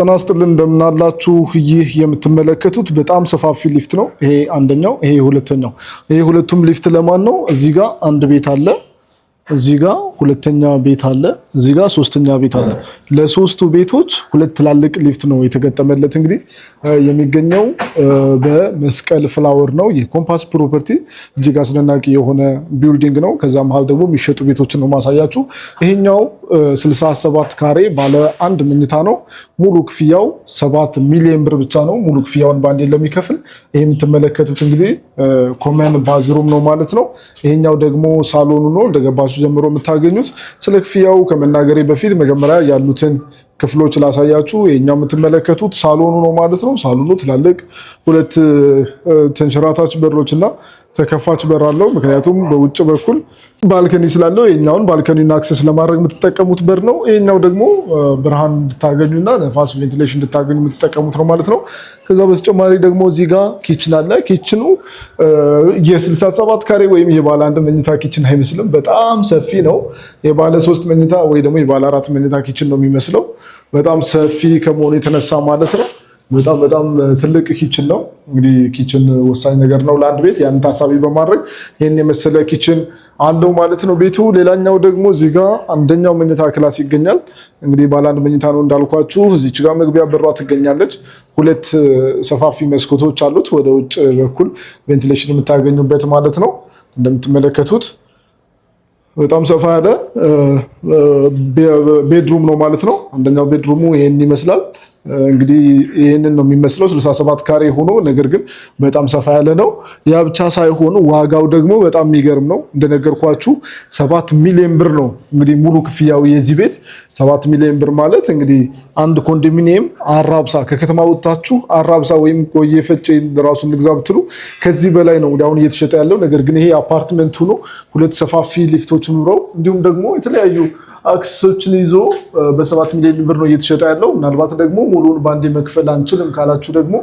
ጤና ይስጥልን እንደምናላችሁ። ይህ የምትመለከቱት በጣም ሰፋፊ ሊፍት ነው። ይሄ አንደኛው፣ ይሄ ሁለተኛው። ይሄ ሁለቱም ሊፍት ለማን ነው? እዚህ ጋር አንድ ቤት አለ፣ እዚህ ጋር ሁለተኛ ቤት አለ፣ እዚህ ጋር ሶስተኛ ቤት አለ። ለሶስቱ ቤቶች ሁለት ትላልቅ ሊፍት ነው የተገጠመለት። እንግዲህ የሚገኘው በመስቀል ፍላወር ነው። የኮምፓስ ፕሮፐርቲ እጅግ አስደናቂ የሆነ ቢልዲንግ ነው። ከዛ መሃል ደግሞ የሚሸጡ ቤቶችን ነው ማሳያችሁ። ይሄኛው 67 ካሬ ባለ አንድ መኝታ ነው። ሙሉ ክፍያው 7 ሚሊዮን ብር ብቻ ነው። ሙሉ ክፍያውን ባንዴ ለሚከፍል ይሄ የምትመለከቱት እንግዲህ ኮመን ባዝሩም ነው ማለት ነው። ይሄኛው ደግሞ ሳሎኑ ነው እንደገባችሁ ጀምሮ የምታገኙት። ስለ ክፍያው ከመናገሬ በፊት መጀመሪያ ያሉትን ክፍሎች ላሳያችሁ። ይሄኛው የምትመለከቱት ሳሎኑ ነው ማለት ነው። ሳሎኑ ትላልቅ ሁለት ተንሸራታች በሮች እና ተከፋች በር አለው። ምክንያቱም በውጭ በኩል ባልከኒ ስላለው ይሄኛውን ባልከኒና አክሰስ ለማድረግ የምትጠቀሙት በር ነው። ይሄኛው ደግሞ ብርሃን እንድታገኙና ነፋስ ቬንቲሌሽን እንድታገኙ የምትጠቀሙት ነው ማለት ነው። ከዛ በተጨማሪ ደግሞ እዚህ ጋር ኪችን አለ። ኪችኑ የ67 ካሬ ወይም የባለ አንድ መኝታ ኪችን አይመስልም። በጣም ሰፊ ነው። የባለ 3 መኝታ ወይ ደግሞ የባለ 4 መኝታ ኪችን ነው የሚመስለው። በጣም ሰፊ ከመሆኑ የተነሳ ማለት ነው። በጣም ትልቅ ኪችን ነው። እንግዲህ ኪችን ወሳኝ ነገር ነው ለአንድ ቤት። ያን ታሳቢ በማድረግ ይህን የመሰለ ኪችን አለው ማለት ነው ቤቱ። ሌላኛው ደግሞ እዚህ ጋር አንደኛው መኝታ ክላስ ይገኛል። እንግዲህ ባለ አንድ መኝታ ነው እንዳልኳችሁ። እዚች ጋር መግቢያ በሯ ትገኛለች። ሁለት ሰፋፊ መስኮቶች አሉት ወደ ውጭ በኩል ቬንቲሌሽን የምታገኙበት ማለት ነው። እንደምትመለከቱት በጣም ሰፋ ያለ ቤድሩም ነው ማለት ነው። አንደኛው ቤድሩሙ ይሄን ይመስላል። እንግዲህ ይህንን ነው የሚመስለው 67 ካሬ ሆኖ ነገር ግን በጣም ሰፋ ያለ ነው። ያ ብቻ ሳይሆን ዋጋው ደግሞ በጣም የሚገርም ነው። እንደነገርኳችሁ 7 ሚሊዮን ብር ነው እንግዲህ ሙሉ ክፍያው የዚህ ቤት 7 ሚሊዮን ብር ማለት እንግዲህ አንድ ኮንዶሚኒየም አራብሳ ከከተማ ወጣችሁ አራብሳ ወይም ቆየ ፈጬ ራሱን ንግዛ ብትሉ ከዚህ በላይ ነው አሁን እየተሸጠ ያለው። ነገር ግን ይሄ አፓርትመንት ሆኖ ሁለት ሰፋፊ ሊፍቶች ኑረው እንዲሁም ደግሞ የተለያዩ አክሰሶችን ይዞ በ7 ሚሊዮን ብር ነው እየተሸጠ ያለው። ምናልባት ደግሞ ሙሉን ባንዴ መክፈል አንችልም ካላችሁ ደግሞ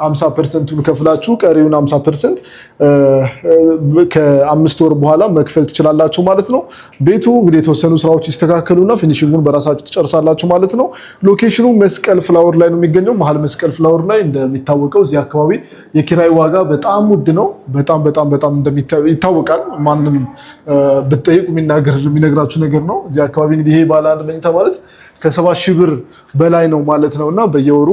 50%ን ከፍላችሁ ቀሪውን 50% ከ5 ወር በኋላ መክፈል ትችላላችሁ ማለት ነው። ቤቱ እንግዲህ የተወሰኑ ስራዎች ይስተካከሉና ፊኒሺንጉን በራሳችሁ ትጨርሳላችሁ ማለት ነው። ሎኬሽኑ መስቀል ፍላወር ላይ ነው የሚገኘው። መሀል መስቀል ፍላወር ላይ እንደሚታወቀው እዚህ አካባቢ የኪራይ ዋጋ በጣም ውድ ነው። በጣም ይታወቃል። ማንም ብትጠይቁ የሚነግራችሁ ነገር ነው። እዚህ አካባቢ እንግዲህ ይሄ ባለ አንድ መኝታ ማለት ከ70 ሺህ ብር በላይ ነው ማለት ነውና በየወሩ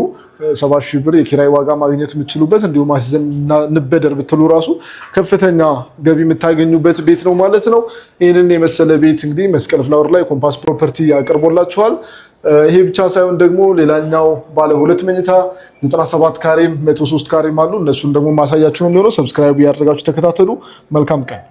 70 ሺህ ብር የኪራይ ዋጋ ማግኘት የምትችሉበት እንዲሁም አስይዘን እንበደር ብትሉ ራሱ ከፍተኛ ገቢ የምታገኙበት ቤት ነው ማለት ነው። ይህንን የመሰለ ቤት እንግዲህ መስቀል ፍላወር ላይ ኮምፓስ ፕሮፐርቲ ያቀርቦላችኋል። ይሄ ብቻ ሳይሆን ደግሞ ሌላኛው ባለ 2 መኝታ 97 ካሬም 103 ካሬም አሉ። እነሱን ደግሞ ማሳያችሁ ነው የሚሆነው። ሰብስክራይብ ያደርጋችሁ ተከታተሉ። መልካም ቀን።